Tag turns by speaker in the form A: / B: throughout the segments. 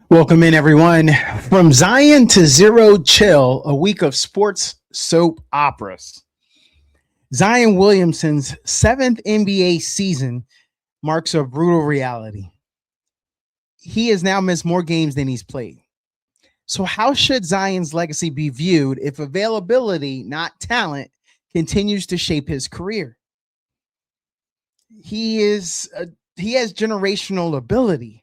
A: Welcome in, everyone. From Zion to Zero Chill, a week of sports soap operas. Zion Williamson's seventh NBA season marks a brutal reality. He has now missed more games than he's played. So, how should Zion's legacy be viewed if availability, not talent, continues to shape his career? He has generational ability.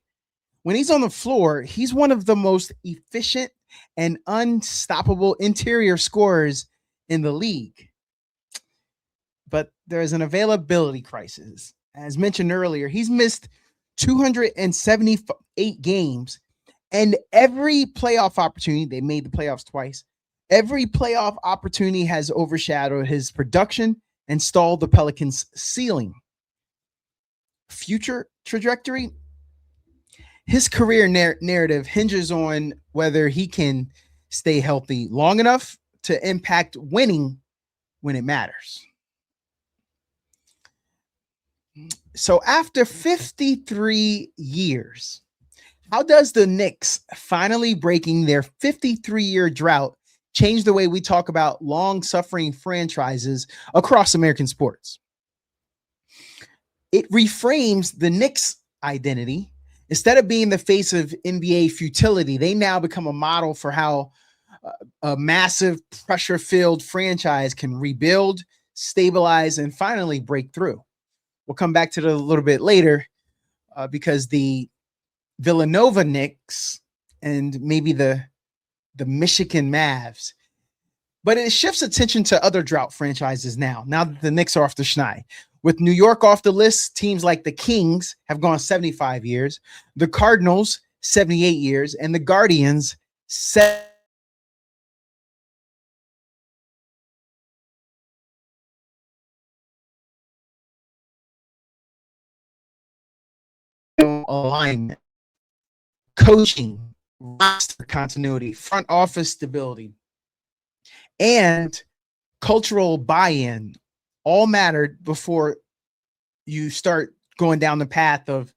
A: When he's on the floor, he's one of the most efficient and unstoppable interior scorers in the league. But there's an availability crisis. As mentioned earlier, he's missed 278 games, and every playoff opportunity, they made the playoffs twice, every playoff opportunity has overshadowed his production and stalled the Pelicans' ceiling. Future trajectory, his career narrative hinges on whether he can stay healthy long enough to impact winning when it matters. So after 53 years, how does the Knicks finally breaking their 53-year drought change the way we talk about long-suffering franchises across American sports? It reframes the Knicks' identity. Instead of being the face of NBA futility, they now become a model for how a massive pressure-filled franchise can rebuild, stabilize, and finally break through. We'll come back to it a little bit later because the Villanova Knicks and maybe the Michigan Mavs, but it shifts attention to other drought franchises now that the Knicks are off the schneid. With New York off the list, teams like the Kings have gone 75 years, the Cardinals 78 years, and the Guardians 7 alignment, coaching, roster continuity, front office stability, and cultural buy-in all mattered before you start going down the path of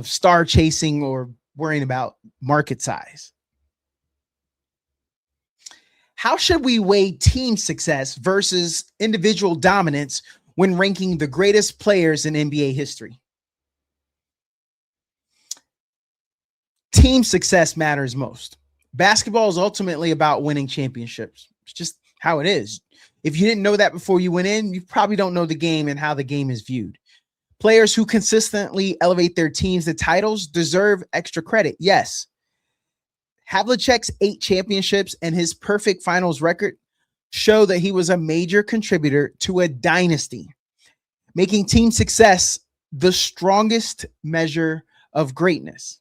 A: star chasing or worrying about market size. How should we weigh team success versus individual dominance when ranking the greatest players in NBA history? Team success matters most. Basketball is ultimately about winning championships. It's just how it is. If you didn't know that before you went in, you probably don't know the game and how the game is viewed. Players who consistently elevate their teams to titles deserve extra credit. Yes. Havlicek's 8 championships and his perfect finals record show that he was a major contributor to a dynasty, making team success the strongest measure of greatness.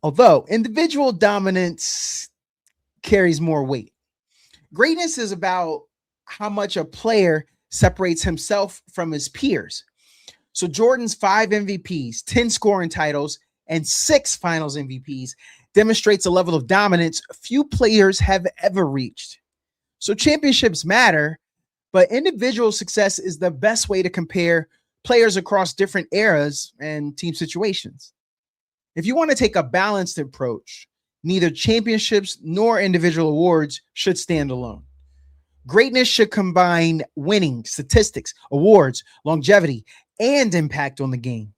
A: Although individual dominance carries more weight. Greatness is about how much a player separates himself from his peers. So Jordan's 5 MVPs, 10 scoring titles, and 6 finals MVPs demonstrates a level of dominance few players have ever reached. So championships matter, but individual success is the best way to compare players across different eras and team situations. If you want to take a balanced approach, neither championships nor individual awards should stand alone. Greatness should combine winning, statistics, awards, longevity, and impact on the game.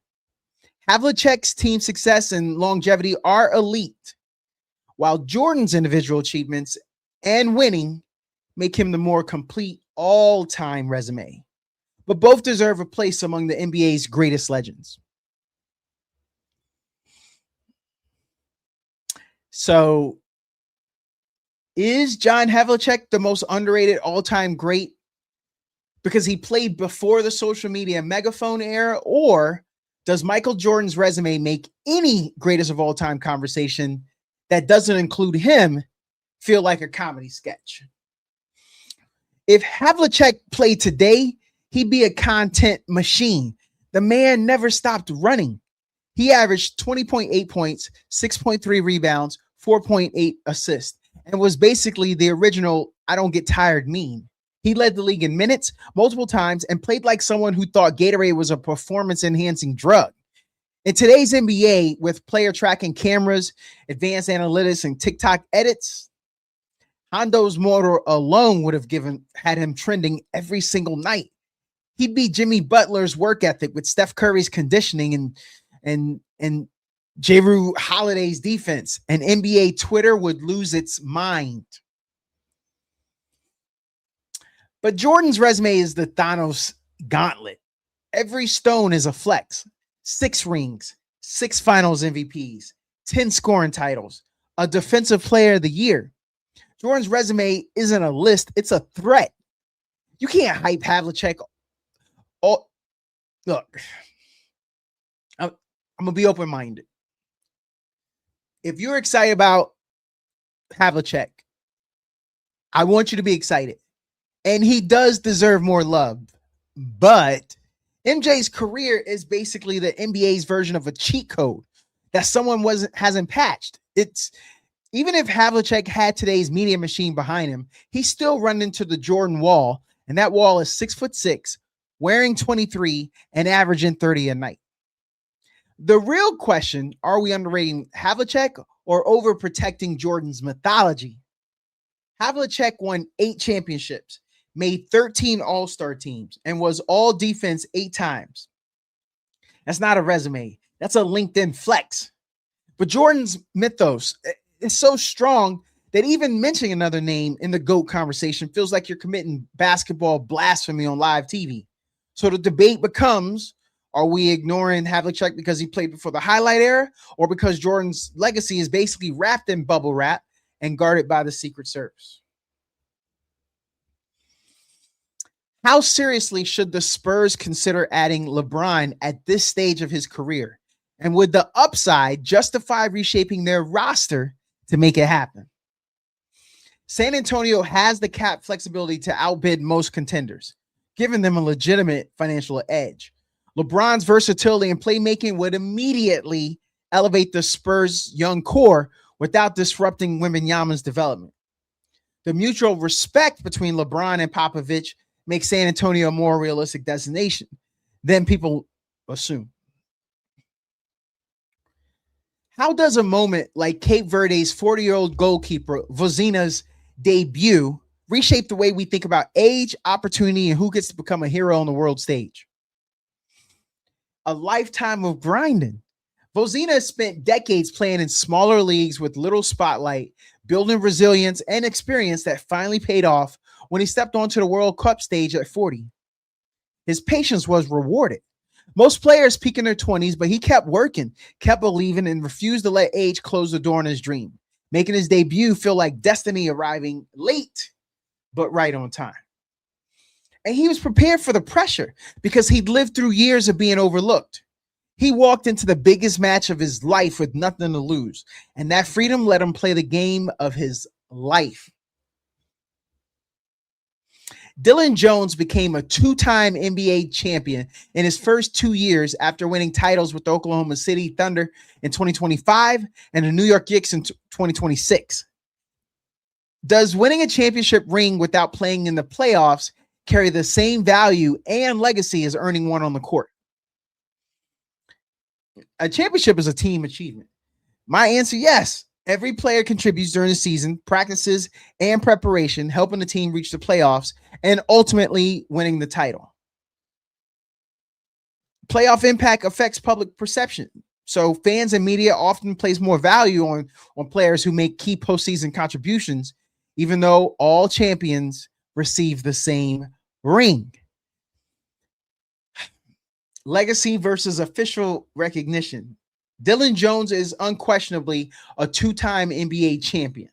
A: Havlicek's team success and longevity are elite, while Jordan's individual achievements and winning make him the more complete all-time resume. But both deserve a place among the NBA's greatest legends. So, is John Havlicek the most underrated all-time great because he played before the social media megaphone era, or does Michael Jordan's resume make any greatest of all time conversation that doesn't include him feel like a comedy sketch? If Havlicek played today, he'd be a content machine. The man never stopped running. He averaged 20.8 points, 6.3 rebounds, 4.8 assists, and was basically the original I don't get tired meme. He led the league in minutes multiple times and played like someone who thought Gatorade was a performance-enhancing drug. In today's NBA, with player tracking cameras, advanced analytics, and TikTok edits, Hondo's motor alone would have had him trending every single night. He'd be Jimmy Butler's work ethic with Steph Curry's conditioning and Jrue Holiday's defense, and NBA Twitter would lose its mind. But Jordan's resume is the Thanos gauntlet. Every stone is a flex. 6 rings, 6 finals MVPs, 10 scoring titles, a defensive player of the year. Jordan's resume isn't a list, it's a threat. You can't hype Havlicek. Look, I'm going to be open-minded. If you're excited about Havlicek, I want you to be excited. And he does deserve more love. But MJ's career is basically the NBA's version of a cheat code that someone hasn't patched. It's even if Havlicek had today's media machine behind him, he's still run into the Jordan wall, and that wall is 6'6", wearing 23, and averaging 30 a night. The real question, are we underrating Havlicek or overprotecting Jordan's mythology? Havlicek won 8 championships, made 13 all-star teams, and was all defense 8 times. That's not a resume. That's a LinkedIn flex. But Jordan's mythos is so strong that even mentioning another name in the GOAT conversation feels like you're committing basketball blasphemy on live TV. So the debate becomes, are we ignoring Havlicek because he played before the highlight era, or because Jordan's legacy is basically wrapped in bubble wrap and guarded by the Secret Service? How seriously should the Spurs consider adding LeBron at this stage of his career? And would the upside justify reshaping their roster to make it happen? San Antonio has the cap flexibility to outbid most contenders, giving them a legitimate financial edge. LeBron's versatility and playmaking would immediately elevate the Spurs' young core without disrupting Wembanyama's development. The mutual respect between LeBron and Popovich makes San Antonio a more realistic destination than people assume. How does a moment like Cape Verde's 40-year-old goalkeeper Vozina's debut reshape the way we think about age, opportunity, and who gets to become a hero on the world stage? A lifetime of grinding. Vozina spent decades playing in smaller leagues with little spotlight, building resilience and experience that finally paid off when he stepped onto the World Cup stage at 40. His patience was rewarded. Most players peak in their 20s, but he kept working, kept believing, and refused to let age close the door on his dream, making his debut feel like destiny arriving late, but right on time. And he was prepared for the pressure because he'd lived through years of being overlooked. He walked into the biggest match of his life with nothing to lose, and that freedom let him play the game of his life. Dylan Jones became a 2-time NBA champion in his first 2 years after winning titles with the Oklahoma City Thunder in 2025 and the New York Knicks in 2026. Does winning a championship ring without playing in the playoffs carry the same value and legacy as earning one on the court? A championship is a team achievement. My answer, yes. Every player contributes during the season, practices, and preparation, helping the team reach the playoffs and ultimately winning the title. Playoff impact affects public perception. So fans and media often place more value on players who make key postseason contributions, even though all champions receive the same ring. Legacy versus official recognition. Dylan Jones is unquestionably a 2-time NBA champion,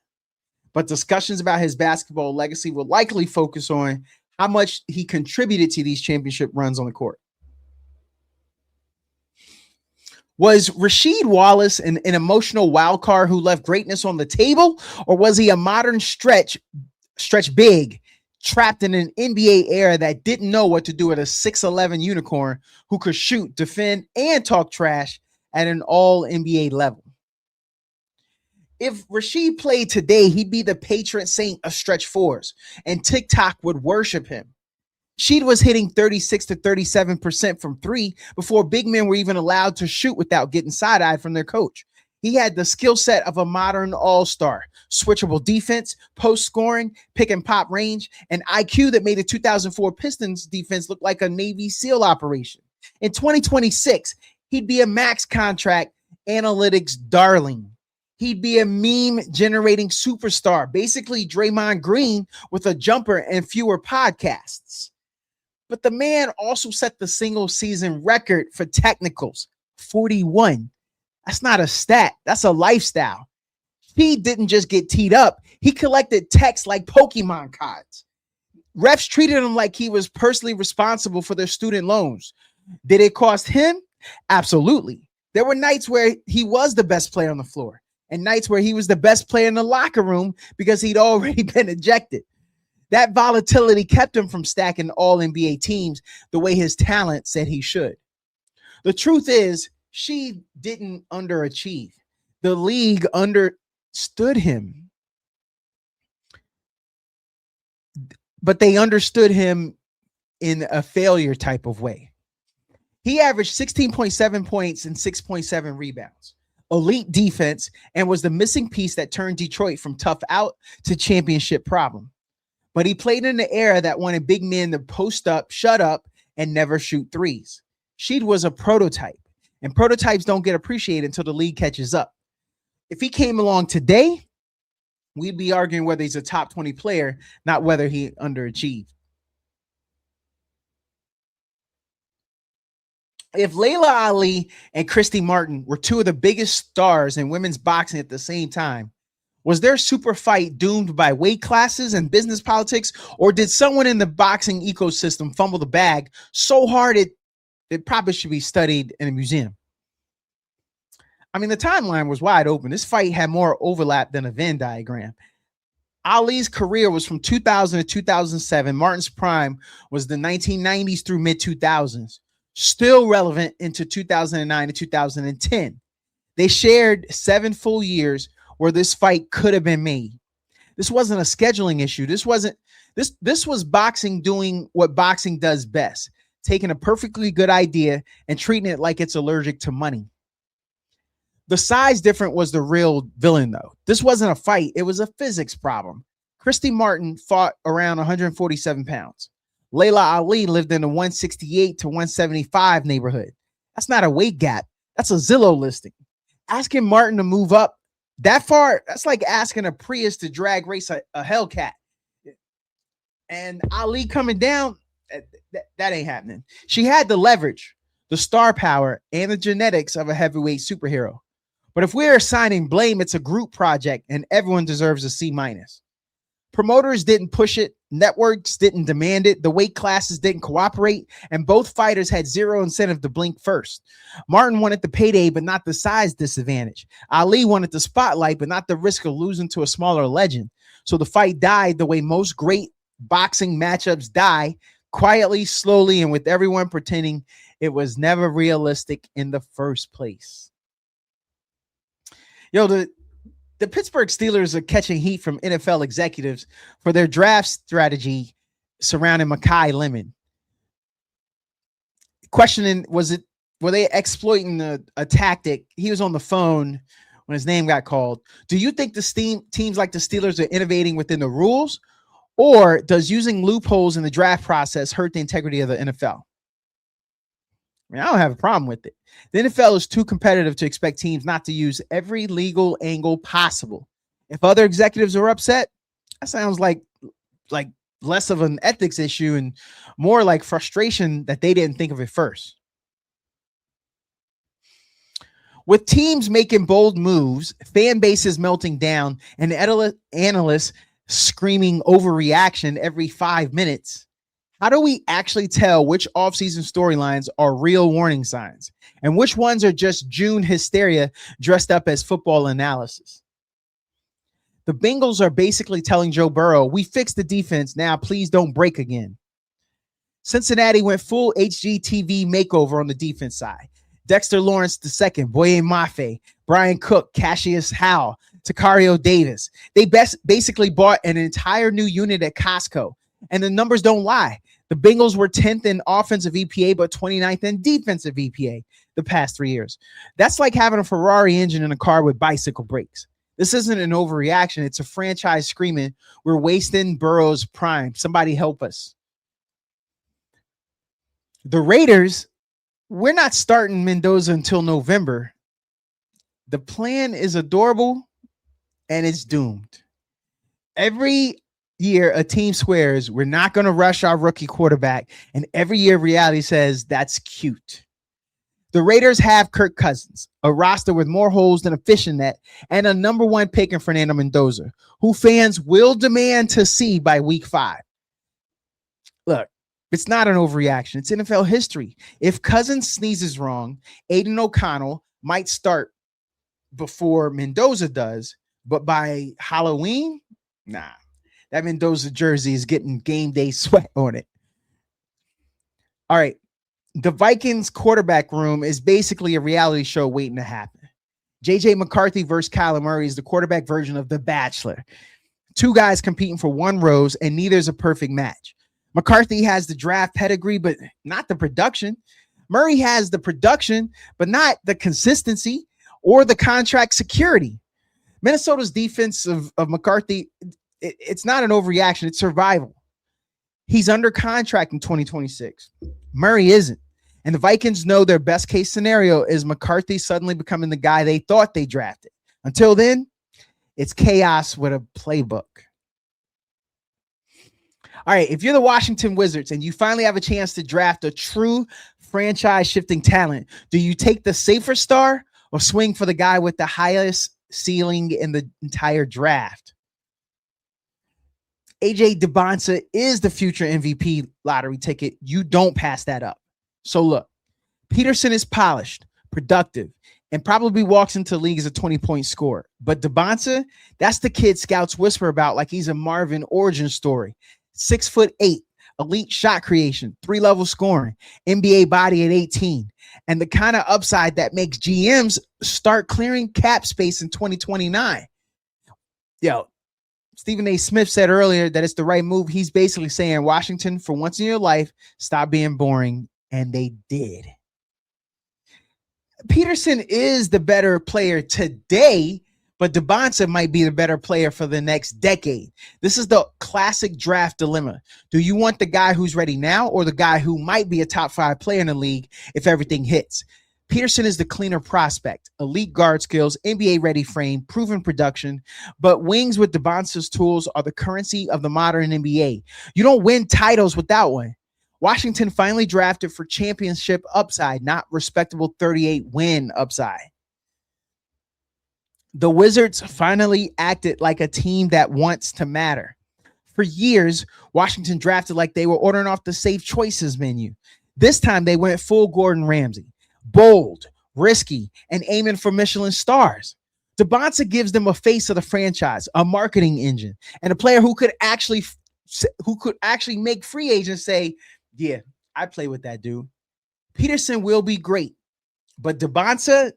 A: but discussions about his basketball legacy will likely focus on how much he contributed to these championship runs on the court. Was Rasheed Wallace an emotional wild card who left greatness on the table, or was he a modern stretch big, trapped in an NBA era that didn't know what to do with a 6'11" unicorn who could shoot, defend, and talk trash at an all-NBA level? If Rasheed played today, he'd be the patron saint of stretch fours, and TikTok would worship him. Sheed was hitting 36 to 37% from three before big men were even allowed to shoot without getting side-eyed from their coach. He had the skill set of a modern all-star, switchable defense, post scoring, pick and pop range, and IQ that made the 2004 Pistons defense look like a Navy SEAL operation. In 2026, he'd be a max contract analytics darling. He'd be a meme generating superstar, basically Draymond Green with a jumper and fewer podcasts. But the man also set the single season record for technicals, 41. That's not a stat. That's a lifestyle. He didn't just get teed up. He collected texts like Pokemon cards. Refs treated him like he was personally responsible for their student loans. Did it cost him? Absolutely. There were nights where he was the best player on the floor and nights where he was the best player in the locker room because he'd already been ejected. That volatility kept him from stacking all NBA teams the way his talent said he should. The truth is, she didn't underachieve. The league understood him. But they understood him in a failure type of way. He averaged 16.7 points and 6.7 rebounds, elite defense, and was the missing piece that turned Detroit from tough out to championship problem. But he played in the era that wanted big men to post up, shut up, and never shoot threes. Sheed was a prototype, and prototypes don't get appreciated until the league catches up. If he came along today, we'd be arguing whether he's a top 20 player, not whether he underachieved. If Layla Ali and Christy Martin were two of the biggest stars in women's boxing at the same time, was their super fight doomed by weight classes and business politics, or did someone in the boxing ecosystem fumble the bag so hard it probably should be studied in a museum? I mean, the timeline was wide open. This fight had more overlap than a Venn diagram. Ali's career was from 2000 to 2007. Martin's prime was the 1990s through mid-2000s. Still relevant into 2009 to 2010. They shared 7 full years where this fight could have been made. This wasn't a scheduling issue. This was boxing doing what boxing does best, taking a perfectly good idea and treating it like it's allergic to money. The size difference was the real villain, though. This wasn't a fight. It was a physics problem. Christy Martin fought around 147 pounds. Layla Ali lived in the 168 to 175 neighborhood. That's not a weight gap. That's a Zillow listing. Asking Martin to move up that far, that's like asking a Prius to drag race a Hellcat. And Ali coming down, that ain't happening. She had the leverage, the star power, and the genetics of a heavyweight superhero. But if we're assigning blame, it's a group project, and everyone deserves a C-. Promoters didn't push it. Networks didn't demand it. The weight classes didn't cooperate, and both fighters had zero incentive to blink first. Martin wanted the payday, but not the size disadvantage. Ali wanted the spotlight, but not the risk of losing to a smaller legend. So the fight died the way most great boxing matchups die, quietly, slowly, and with everyone pretending it was never realistic in the first place. Yo, the Pittsburgh Steelers are catching heat from NFL executives for their draft strategy surrounding Mekhi Lemon. Questioning, were they exploiting a tactic? He was on the phone when his name got called. Do you think the teams like the Steelers are innovating within the rules, or does using loopholes in the draft process hurt the integrity of the NFL? I mean, I don't have a problem with it. The NFL is too competitive to expect teams not to use every legal angle possible. If other executives are upset, that sounds like less of an ethics issue and more like frustration that they didn't think of it first. With teams making bold moves, fan bases melting down, and analysts screaming overreaction every 5 minutes, how do we actually tell which offseason storylines are real warning signs and which ones are just June hysteria dressed up as football analysis? The Bengals are basically telling Joe Burrow, we fixed the defense, now please don't break again. Cincinnati went full HGTV makeover on the defense side. Dexter Lawrence II, Boye Mafe, Brian Cook, Cassius Howell, Takario Davis. They basically bought an entire new unit at Costco, and the numbers don't lie. The Bengals were 10th in offensive EPA, but 29th in defensive EPA the past 3 years. That's like having a Ferrari engine in a car with bicycle brakes. This isn't an overreaction. It's a franchise screaming, we're wasting Burrow's prime. Somebody help us. The Raiders, we're not starting Mendoza until November. The plan is adorable and it's doomed. Every year a team swears we're not going to rush our rookie quarterback, and every year reality says that's cute. The Raiders have Kirk Cousins, a roster with more holes than a fishing net, and a number 1 pick in Fernando Mendoza, who fans will demand to see by week 5. Look, it's not an overreaction. It's NFL history. If Cousins sneezes wrong, Aiden O'Connell might start before Mendoza does, but by Halloween, nah. That Mendoza jersey is getting game day sweat on it. All right. The Vikings quarterback room is basically a reality show waiting to happen. JJ McCarthy versus Kyler Murray is the quarterback version of The Bachelor. 2 guys competing for 1 rose, and neither is a perfect match. McCarthy has the draft pedigree, but not the production. Murray has the production, but not the consistency or the contract security. Minnesota's defense of McCarthy, it's not an overreaction. It's survival. He's under contract in 2026. Murray isn't. And the Vikings know their best case scenario is McCarthy suddenly becoming the guy they thought they drafted. Until then, it's chaos with a playbook. All right, if you're the Washington Wizards and you finally have a chance to draft a true franchise-shifting talent, do you take the safer star or swing for the guy with the highest ceiling in the entire draft? AJ Dubonsa is the future MVP lottery ticket. You don't pass that up. So look, Peterson is polished, productive, and probably walks into the league as a 20-point scorer. But Dubonsa, that's the kid scouts whisper about like he's a Marvin origin story. 6'8", elite shot creation, 3-level scoring, NBA body at 18, and the kind of upside that makes GMs start clearing cap space in 2029. Yo, Stephen A. Smith said earlier that it's the right move. He's basically saying, Washington, for once in your life, stop being boring. And they did. Peterson is the better player today, but Dubonsa might be the better player for the next decade. This is the classic draft dilemma. Do you want the guy who's ready now or the guy who might be a top 5 player in the league if everything hits? Peterson is the cleaner prospect, elite guard skills, NBA-ready frame, proven production, but wings with Dubonsa's tools are the currency of the modern NBA. You don't win titles without one. Washington finally drafted for championship upside, not respectable 38-win upside. The Wizards finally acted like a team that wants to matter. For years, Washington drafted like they were ordering off the safe choices menu. This time, they went full Gordon Ramsay. Bold, risky, and aiming for Michelin stars. Dubonsa gives them a face of the franchise, a marketing engine, and a player who could actually make free agents say, yeah, I play with that dude. Peterson will be great, but Dubonsa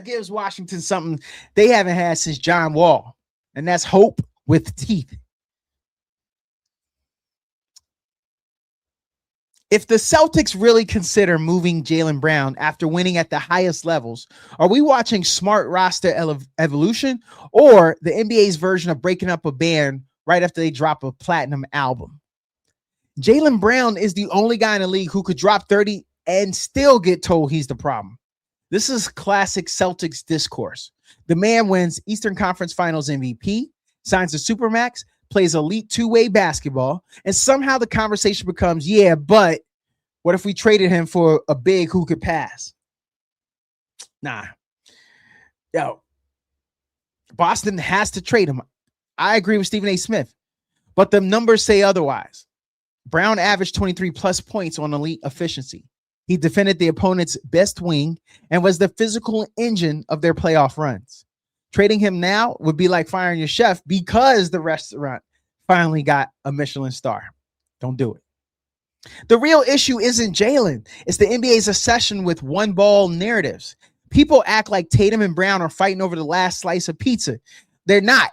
A: gives Washington something they haven't had since John Wall, and that's hope with teeth. If the Celtics really consider moving Jaylen Brown after winning at the highest levels, are we watching smart roster evolution or the NBA's version of breaking up a band right after they drop a platinum album? Jaylen Brown is the only guy in the league who could drop 30 and still get told he's the problem. This is classic Celtics discourse. The man wins Eastern Conference Finals MVP, signs a Supermax, plays elite two-way basketball, and somehow the conversation becomes, yeah, but what if we traded him for a big who could pass? Nah. Yo, Boston has to trade him. I agree with Stephen A. Smith, but the numbers say otherwise. Brown averaged 23 plus points on elite efficiency. He defended the opponent's best wing and was the physical engine of their playoff runs. Trading him now would be like firing your chef because the restaurant finally got a Michelin star. Don't do it. The real issue isn't Jaylen. It's the NBA's obsession with one ball narratives. People act like Tatum and Brown are fighting over the last slice of pizza. They're not.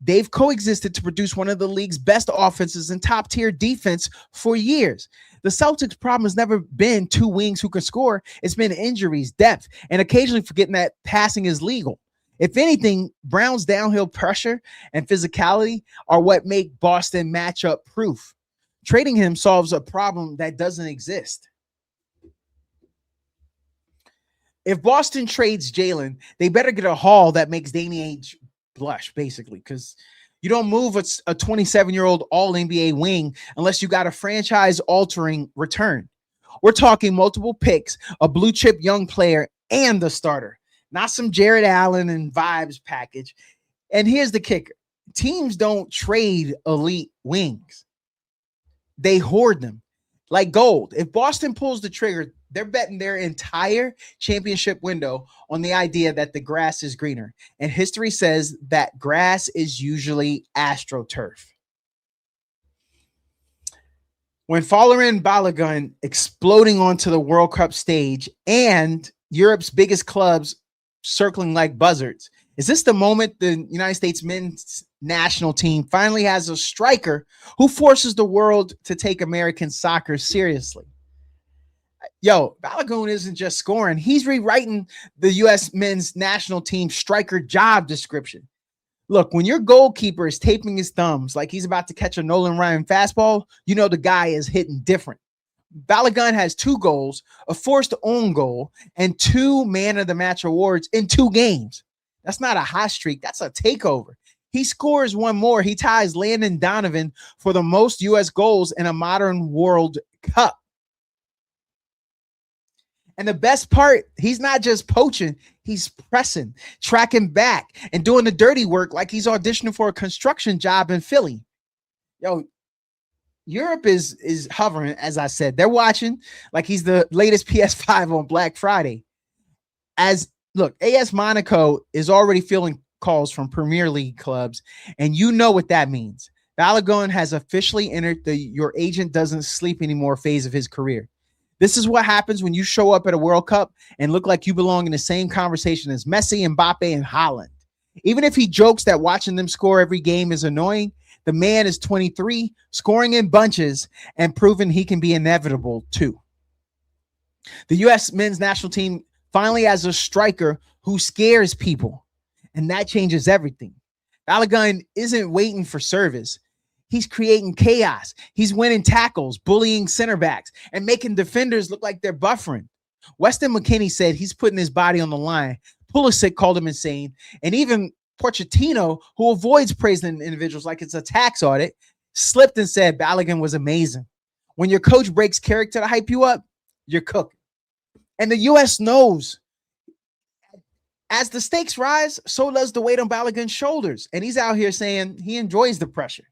A: They've coexisted to produce one of the league's best offenses and top tier defense for years. The Celtics' problem has never been two wings who can score. It's been injuries, depth, and occasionally forgetting that passing is legal. If anything, Brown's downhill pressure and physicality are what make Boston matchup proof. Trading him solves a problem that doesn't exist. If Boston trades Jalen, they better get a haul that makes Danny Ainge blush, basically, because you don't move a 27-year-old all-NBA wing unless you got a franchise-altering return. We're talking multiple picks, a blue-chip young player, and the starter, not some Jared Allen and vibes package. And here's the kicker. Teams don't trade elite wings. They hoard them like gold. If Boston pulls the trigger, they're betting their entire championship window on the idea that the grass is greener. And history says that grass is usually AstroTurf. When Folarin Balogun exploding onto the World Cup stage and Europe's biggest clubs circling like buzzards, is this the moment the United States men's national team finally has a striker who forces the world to take American soccer seriously? Yo, Balogun isn't just scoring. He's rewriting the U.S. men's national team striker job description. Look, when your goalkeeper is taping his thumbs like he's about to catch a Nolan Ryan fastball, you know the guy is hitting different. Balogun has 2 goals, a forced own goal, and 2 man of the match awards in 2 games. That's not a hot streak. That's a takeover. He scores one more. He ties Landon Donovan for the most U.S. goals in a modern World Cup. And the best part, he's not just poaching, he's pressing, tracking back, and doing the dirty work like he's auditioning for a construction job in Philly. Yo, Europe is hovering, as I said. They're watching like he's the latest PS5 on Black Friday. Look, AS Monaco is already fielding calls from Premier League clubs, and you know what that means. Balogun has officially entered the your agent doesn't sleep anymore phase of his career. This is what happens when you show up at a World Cup and look like you belong in the same conversation as Messi, Mbappe, and Haaland. Even if he jokes that watching them score every game is annoying, the man is 23, scoring in bunches, and proving he can be inevitable too. The U.S. men's national team finally has a striker who scares people, and that changes everything. Balogun isn't waiting for service. He's creating chaos. He's winning tackles, bullying center backs, and making defenders look like they're buffering. Weston McKennie said he's putting his body on the line. Pulisic called him insane. And even Pochettino, who avoids praising individuals like it's a tax audit, slipped and said Balogun was amazing. When your coach breaks character to hype you up, you're cooking. And the U.S. knows. As the stakes rise, so does the weight on Balogun's shoulders. And he's out here saying he enjoys the pressure.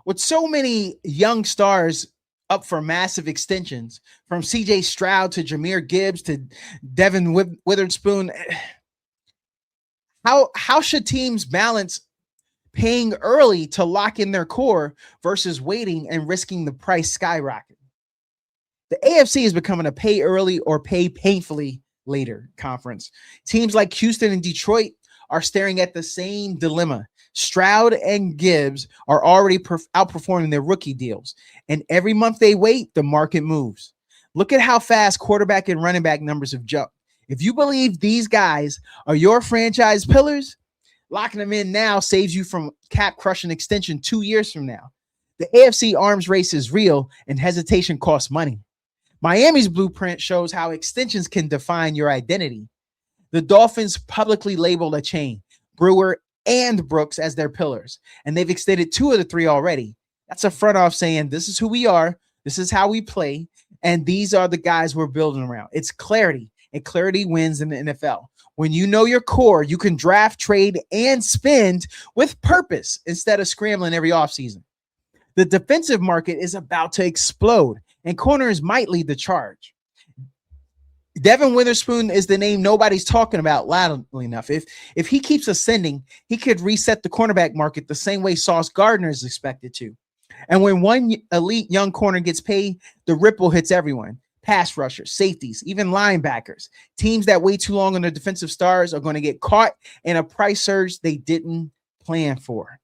A: With so many young stars up for massive extensions, from CJ Stroud to Jahmyr Gibbs to Devin Witherspoon, how should teams balance paying early to lock in their core versus waiting and risking the price skyrocketing? The AFC is becoming a pay early or pay painfully later conference. Teams like Houston and Detroit are staring at the same dilemma. Stroud and Gibbs are already outperforming their rookie deals. And every month they wait, the market moves. Look at how fast quarterback and running back numbers have jumped. If you believe these guys are your franchise pillars, locking them in now saves you from cap crushing extension 2 years from now. The AFC arms race is real and hesitation costs money. Miami's blueprint shows how extensions can define your identity. The Dolphins publicly labeled a chain, Brewer and Brooks, as their pillars, and they've extended 2 of the 3 already. That's a front off saying this is who we are, this is how we play, and these are the guys we're building around. It's clarity, and clarity wins in the NFL. When you know your core, you can draft, trade, and spend with purpose instead of scrambling every offseason. The defensive market is about to explode, and corners might lead the charge. Devin Witherspoon is the name nobody's talking about loudly enough. If he keeps ascending, he could reset the cornerback market the same way Sauce Gardner is expected to. And when one elite young corner gets paid, the ripple hits everyone. pass rushers, safeties, even linebackers. Teams that wait too long on their defensive stars are going to get caught in a price surge they didn't plan for.